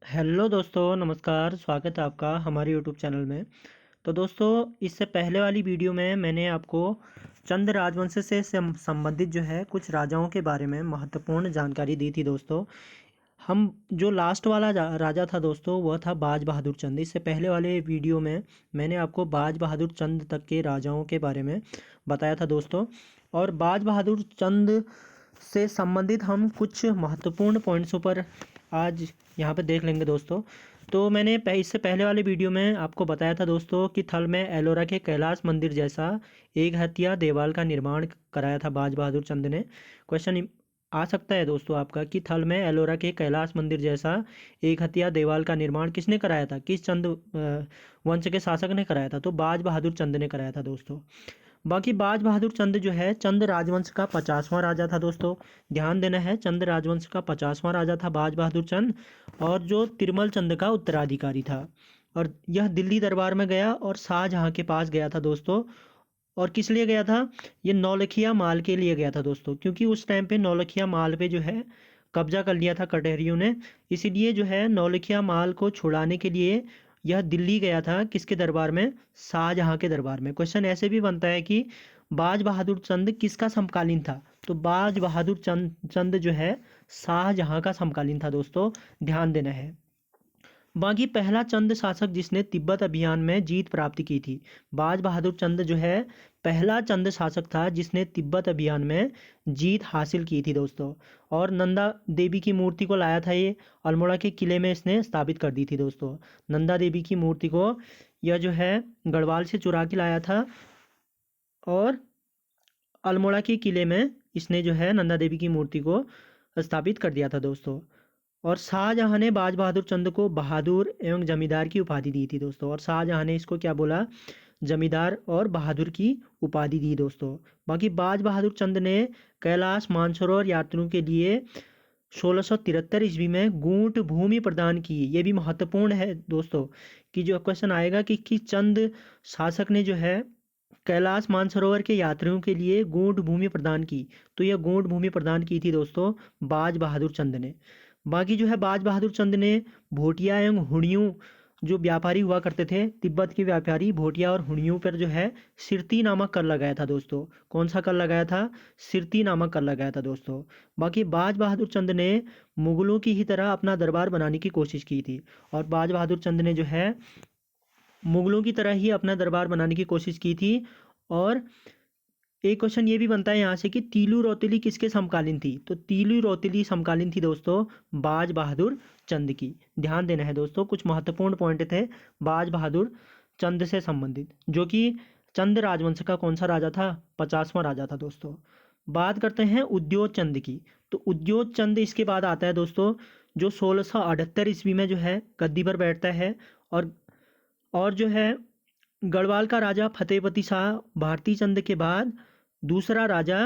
Hello दोस्तों, नमस्कार। स्वागत है आपका हमारे यूट्यूब चैनल में। तो दोस्तों, इससे पहले वाली वीडियो में मैंने आपको चंद राजवंश से संबंधित जो है कुछ राजाओं के बारे में महत्वपूर्ण जानकारी दी थी दोस्तों। हम जो लास्ट वाला राजा था दोस्तों, वह था बाज बहादुर चंद। इससे पहले वाले वीडियो में मैंने आपको बाज बहादुर चंद तक के राजाओं के बारे में बताया था दोस्तों। और बाज बहादुर चंद से संबंधित हम कुछ महत्वपूर्ण पॉइंट्सों पर आज यहाँ पे देख लेंगे दोस्तों। तो मैंने इससे पहले वाले वीडियो में आपको बताया था दोस्तों कि थल में एलोरा के कैलाश मंदिर जैसा एक हथिया देवाल का निर्माण कराया था बाज बहादुर चंद ने। क्वेश्चन आ सकता है दोस्तों आपका कि थल में एलोरा के कैलाश मंदिर जैसा एक हथिया देवाल का निर्माण किसने कराया था, किस चंद वंश के शासक ने कराया था? तो बाज बहादुर चंद ने कराया था दोस्तों। बाकी बाज बहादुर चंद जो है चंद राजवंश का 50वां राजा था दोस्तों। ध्यान देना है, चंद राजवंश का 50वां राजा था बाज बहादुर चंद, और जो तिरमल चंद का उत्तराधिकारी था। और यह दिल्ली दरबार में गया और शाहजहां के पास गया था दोस्तों। और किस लिए गया था? ये नौलखिया माल के लिए गया था दोस्तों, क्योंकि उस टाइम पे नौलखिया माल पे जो है कब्जा कर लिया था कटहरियों ने। इसीलिए जो है नौलखिया माल को छुड़ाने के लिए यह दिल्ली गया था। किसके दरबार में? शाहजहां के दरबार में। क्वेश्चन ऐसे भी बनता है कि बाज बहादुर चंद किसका समकालीन था? तो बाज बहादुर चंद जो है शाहजहां का समकालीन था दोस्तों। ध्यान देना है। बाकी पहला चंद शासक जिसने तिब्बत अभियान में जीत प्राप्त की थी, बाज बहादुर चंद जो है पहला चंद शासक था जिसने तिब्बत अभियान में जीत हासिल की थी दोस्तों। और नंदा देवी की मूर्ति को लाया था ये, अल्मोड़ा के किले में इसने स्थापित कर दी थी दोस्तों। नंदा देवी की मूर्ति को यह जो है गढ़वाल से चुरा के लाया था और अल्मोड़ा के किले में इसने जो है नंदा देवी की मूर्ति को स्थापित कर दिया था दोस्तों। और शाहजहां ने बाज बहादुर चंद को बहादुर एवं जमींदार की उपाधि दी थी दोस्तों। और शाहजहां ने इसको क्या बोला? जमींदार और बहादुर की उपाधि दी दोस्तों। बाकी बाज बहादुर चंद ने कैलाश मानसरोवर यात्रियों के लिए 1673 ईस्वी में गूंट भूमि प्रदान की। ये भी महत्वपूर्ण है दोस्तों कि जो क्वेश्चन आएगा कि चंद शासक ने जो है कैलाश मानसरोवर के यात्रियों के लिए गूंट भूमि प्रदान की। तो यह गूंट भूमि प्रदान की थी दोस्तों बाज बहादुर चंद ने। बाकी जो है बाज बहादुर चंद ने भोटिया एवं हुणियों जो व्यापारी हुआ करते थे, तिब्बत के व्यापारी भोटिया और हुणियों पर जो है सिरती नामक कर लगाया था दोस्तों। कौन सा कर लगाया था? सिरती नामक कर लगाया था दोस्तों। बाकी बाज बहादुर चंद ने मुगलों की ही तरह अपना दरबार बनाने की कोशिश की थी। और बाज बहादुर चंद ने जो है मुगलों की तरह ही अपना दरबार बनाने की कोशिश की थी। और एक क्वेश्चन ये भी बनता है यहाँ से कि तीलू रौतेली किसके समकालीन थी? तो तीलू रौतेली समकालीन थी दोस्तों बाज बहादुर चंद की। ध्यान देना है दोस्तों, कुछ महत्वपूर्ण पॉइंट थे बाज बहादुर चंद से संबंधित, जो कि चंद राजवंश का कौन सा राजा था? 50वां राजा था दोस्तों। बात करते हैं उद्योग चंद की। तो उद्योग चंद इसके बाद आता है दोस्तों, जो 1678 ईस्वी में जो है गद्दी पर बैठता है। और जो है गढ़वाल का राजा फतेहपति शाह भारती चंद के बाद दूसरा राजा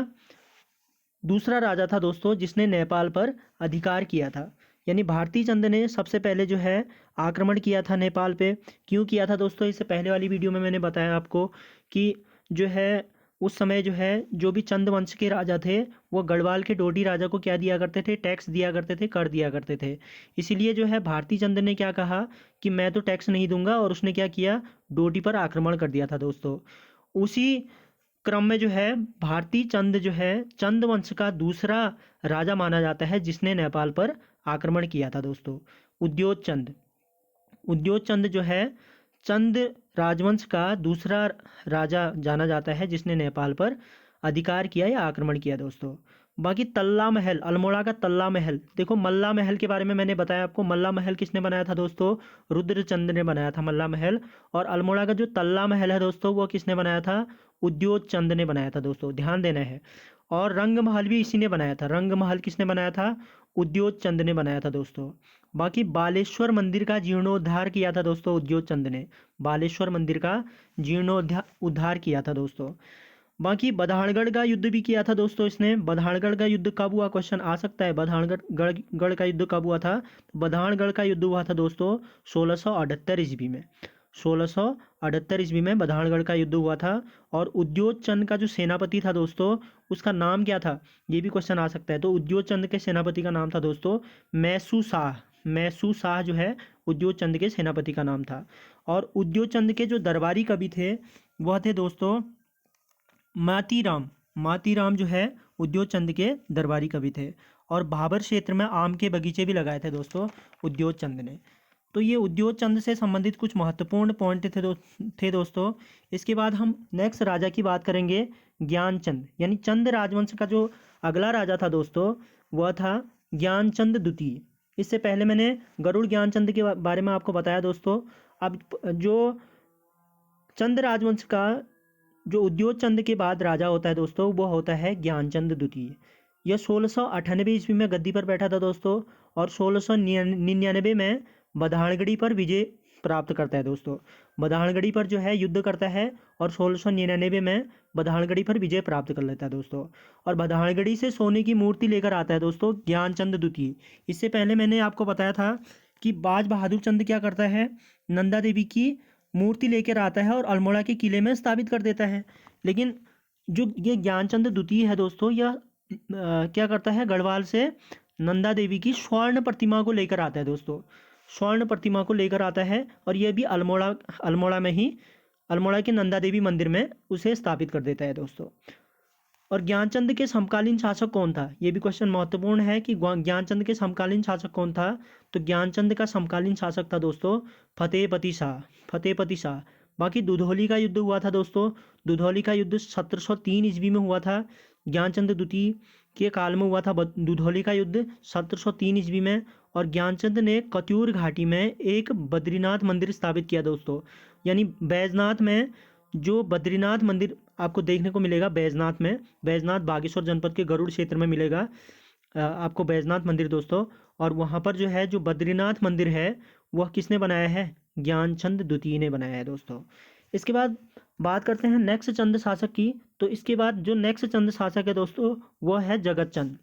दूसरा राजा था दोस्तों जिसने नेपाल पर अधिकार किया था। यानी भारती चंद ने सबसे पहले जो है आक्रमण किया था नेपाल पे। क्यों किया था दोस्तों? इससे पहले वाली वीडियो में मैंने बताया आपको कि जो है उस समय जो है जो भी चंद वंश के राजा थे वो गढ़वाल के डोडी राजा को क्या दिया करते थे? टैक्स दिया करते थे, कर दिया करते थे। इसीलिए जो है भारती चंद ने क्या कहा कि मैं तो टैक्स नहीं दूंगा, और उसने क्या किया? डोडी पर आक्रमण कर दिया था दोस्तों। उसी क्रम में जो है भारती चंद जो है चंद वंश का दूसरा राजा माना जाता है जिसने नेपाल पर आक्रमण किया था दोस्तों। उद्योग चंद जो है चंद राजवंश का दूसरा राजा जाना जाता है जिसने नेपाल पर अधिकार किया या आक्रमण किया दोस्तों। बाकी तल्ला महल, अल्मोड़ा का तल्ला महल, देखो मल्ला महल के बारे में मैंने बताया आपको। मल्ला महल किसने बनाया था दोस्तों? रुद्रचंद ने बनाया था मल्ला महल। और अल्मोड़ा का जो तल्ला महल है दोस्तों वो किसने बनाया था? उद्योग चंद ने बनाया था दोस्तों। ध्यान देना है। और रंग महल भी इसी ने बनाया था। रंग महल किसने बनाया था? उद्योग चंद ने बनाया था दोस्तों। बाकी बालेश्वर मंदिर का जीर्णोद्धार किया था दोस्तों उद्योग चंद ने। बालेश्वर मंदिर का जीर्णोद्धार किया था दोस्तों। बाकी बधानगढ़ का युद्ध भी किया था दोस्तों इसने। बधानगढ़ का युद्ध कब हुआ? क्वेश्चन आ सकता है। बधानगढ़ गढ़ का युद्ध कब हुआ था? बधानगढ़ का युद्ध हुआ था दोस्तों 1678 ईस्वी में। 1678 ईस्वी में बधानगढ़ का युद्ध हुआ था। और उद्योग चंद का जो सेनापति था दोस्तों उसका नाम क्या था? ये भी क्वेश्चन आ सकता है। तो उद्योग चंद के सेनापति का नाम था दोस्तों मैसू शाह। मैसू शाह जो है उद्योग चंद के सेनापति का नाम था। और उद्योग चंद के जो दरबारी कवि थे वह थे दोस्तों मातीराम। मातीराम जो है उद्योग चंद के दरबारी कवि थे। और भाबर क्षेत्र में आम के बगीचे भी लगाए थे दोस्तों उद्योग चंद ने। तो ये उद्योग चंद से संबंधित कुछ महत्वपूर्ण पॉइंट थे दोस्तों। इसके बाद हम नेक्स्ट राजा की बात करेंगे, ज्ञानचंद। यानी चंद राजवंश का जो अगला राजा था दोस्तों वह था ज्ञानचंद द्वितीय। इससे पहले मैंने गरुड़ ज्ञानचंद के बारे में आपको बताया दोस्तों। अब जो चंद राजवंश का जो उद्योग चंद के बाद राजा होता है दोस्तों वो होता है ज्ञानचंद द्वितीय। यह 1698 ईस्वी में गद्दी पर बैठा था दोस्तों। और 1699 में बधानगढ़ी पर विजय प्राप्त करता है दोस्तों। बधानगढ़ी पर जो है युद्ध करता है और 1699 में बधानगढ़ी पर विजय प्राप्त कर लेता है दोस्तों। और बधानगढ़ी से सोने की मूर्ति लेकर आता है दोस्तों ज्ञानचंद द्वितीय। इससे पहले मैंने आपको बताया था कि बाज बहादुर चंद क्या करता है, नंदा देवी की मूर्ति लेकर आता है और अल्मोड़ा के किले में स्थापित कर देता है। लेकिन जो ये ज्ञानचंद द्वितीय है दोस्तों यह क्या करता है, गढ़वाल से नंदा देवी की स्वर्ण प्रतिमा को लेकर आता है दोस्तों। स्वर्ण प्रतिमा को लेकर आता है और यह भी अल्मोड़ा में ही अल्मोड़ा के नंदा देवी मंदिर में उसे स्थापित कर देता है दोस्तों। और ज्ञानचंद के समकालीन शासक कौन था, ये भी क्वेश्चन महत्वपूर्ण है कि ज्ञानचंद के समकालीन शासक कौन था। तो ज्ञानचंद का समकालीन शासक था दोस्तों फतेहपति शाह। फतेहपति शाह। बाकी दुधौली का युद्ध हुआ था दोस्तों। दुधौली का युद्ध 1703 ईस्वी में हुआ था। ज्ञानचंद द्वितीय के काल में हुआ था दुधौली का युद्ध 1703 ईस्वी में। और ज्ञानचंद ने कत्यूर घाटी में एक बद्रीनाथ मंदिर स्थापित किया दोस्तों। यानी बैजनाथ में जो बद्रीनाथ मंदिर आपको देखने को मिलेगा, बैजनाथ में, बैजनाथ बागेश्वर जनपद के गरुड़ क्षेत्र में मिलेगा आपको बैजनाथ मंदिर दोस्तों। और वहाँ पर जो है जो बद्रीनाथ मंदिर है वह किसने बनाया है, ज्ञानचंद द्वितीय ने बनाया है दोस्तों। इसके बाद बात करते हैं नेक्स्ट चंद शासक की। तो इसके बाद जो नेक्स्ट चंद शासक है दोस्तों वह है जगत चंद।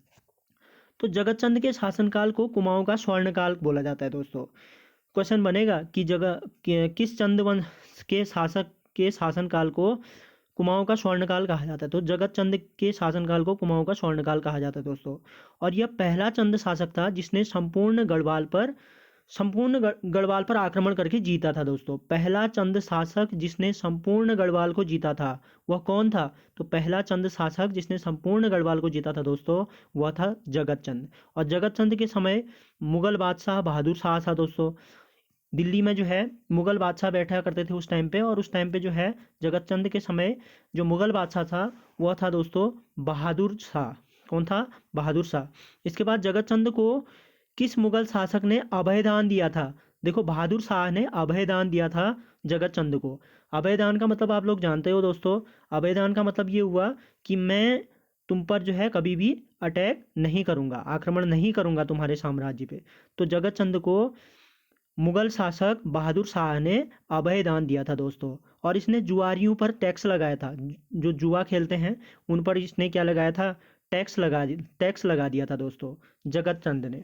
तो जगत चंद के शासनकाल को कुमाऊं का स्वर्णकाल बोला जाता है दोस्तों। क्वेश्चन बनेगा कि किस चंद वंश के शासनकाल को कुमाऊं का स्वर्णकाल कहा जाता है। तो जगत चंद के शासनकाल को कुमाऊं का स्वर्णकाल कहा जाता है दोस्तों। और यह पहला चंद शासक था जिसने संपूर्ण गढ़वाल पर आक्रमण करके जीता था दोस्तों। पहला चंद शासक जिसने संपूर्ण गढ़वाल को जीता था वह कौन था। तो पहला चंद शासक जिसने संपूर्ण गढ़वाल को जीता था दोस्तों वह था जगत चंद। और जगत चंद के समय मुगल बादशाह बहादुर शाह था दोस्तों। दिल्ली में जो है मुगल बादशाह बैठा करते थे उस टाइम पे। और उस टाइम पे जो है जगत चंद के समय जो मुगल बादशाह था वह था दोस्तों बहादुर शाह। कौन था, बहादुर शाह। इसके बाद जगत चंद को किस मुगल शासक ने अभयदान दिया था। देखो बहादुर शाह ने अभयदान दिया था जगत चंद को। अभयदान का मतलब आप लोग जानते हो दोस्तों। अभयदान का मतलब ये हुआ कि मैं तुम पर जो है कभी भी अटैक नहीं करूंगा, आक्रमण नहीं करूंगा तुम्हारे साम्राज्य पे। तो जगत चंद को मुगल शासक बहादुर शाह ने अभयदान दिया था दोस्तों। और इसने जुआरियों पर टैक्स लगाया था। जो जुआ खेलते हैं उन पर इसने क्या लगाया था, टैक्स लगा दिया था दोस्तों जगत चंद ने।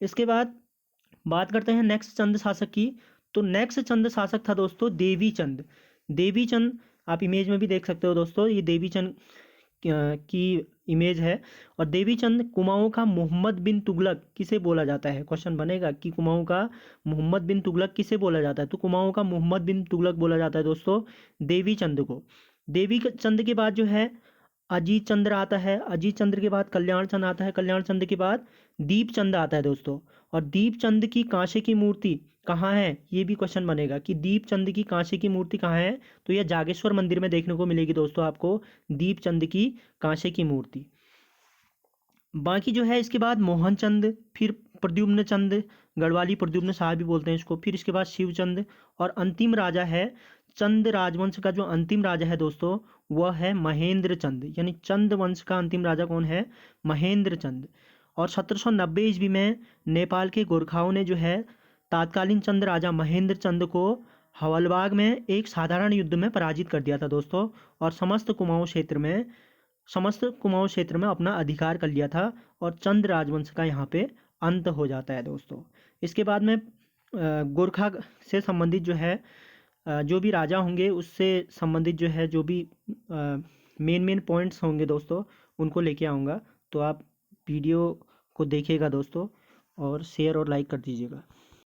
इसके बाद बात करते हैं नेक्स्ट चंद शासक की। तो नेक्स्ट चंद शासक था दोस्तों देवी चंद। देवी चंद आप इमेज में भी देख सकते हो दोस्तों, ये देवी चंद की इमेज है। और देवी चंद कुमाऊं का मोहम्मद बिन तुगलक किसे बोला जाता है। क्वेश्चन बनेगा कि कुमाऊं का मोहम्मद बिन तुगलक किसे बोला जाता है। तो कुमाऊं का मोहम्मद बिन तुगलक बोला जाता है दोस्तों देवी चंद को। देवी चंद के बाद जो है अजीत चंद्र आता है। अजीत चंद्र के बाद कल्याण चंद आता है। कल्याण चंद के बाद दीप चंद आता है दोस्तों। और दीप चंद की कांसे की मूर्ति कहाँ है, ये भी क्वेश्चन बनेगा कि दीप चंद की कांसे की मूर्ति कहाँ है। तो यह जागेश्वर मंदिर में देखने को मिलेगी दोस्तों आपको दीप चंद की कांसे की मूर्ति। बाकी जो है इसके बाद मोहन चंद, फिर प्रद्युम्न चंद, गढ़वाली प्रद्युम्न शाह भी बोलते हैं इसको, फिर इसके बाद शिवचंद। और अंतिम राजा है चंद राजवंश का जो अंतिम राजा है दोस्तों वह है महेंद्र चंद। यानी चंद वंश का अंतिम राजा कौन है, महेंद्र चंद। और 1790 ईस्वी में नेपाल के गोरखाओं ने जो है तत्कालीन चंद राजा महेंद्र चंद को हवलबाग में एक साधारण युद्ध में पराजित कर दिया था दोस्तों। और समस्त कुमाऊं क्षेत्र में अपना अधिकार कर लिया था। और चंद राजवंश का यहाँ पे अंत हो जाता है दोस्तों। इसके बाद में गोरखा से संबंधित जो है जो भी राजा होंगे उससे संबंधित जो है जो भी मेन पॉइंट्स होंगे दोस्तों उनको लेके आऊँगा। तो आप वीडियो को देखिएगा दोस्तों और शेयर और लाइक कर दीजिएगा।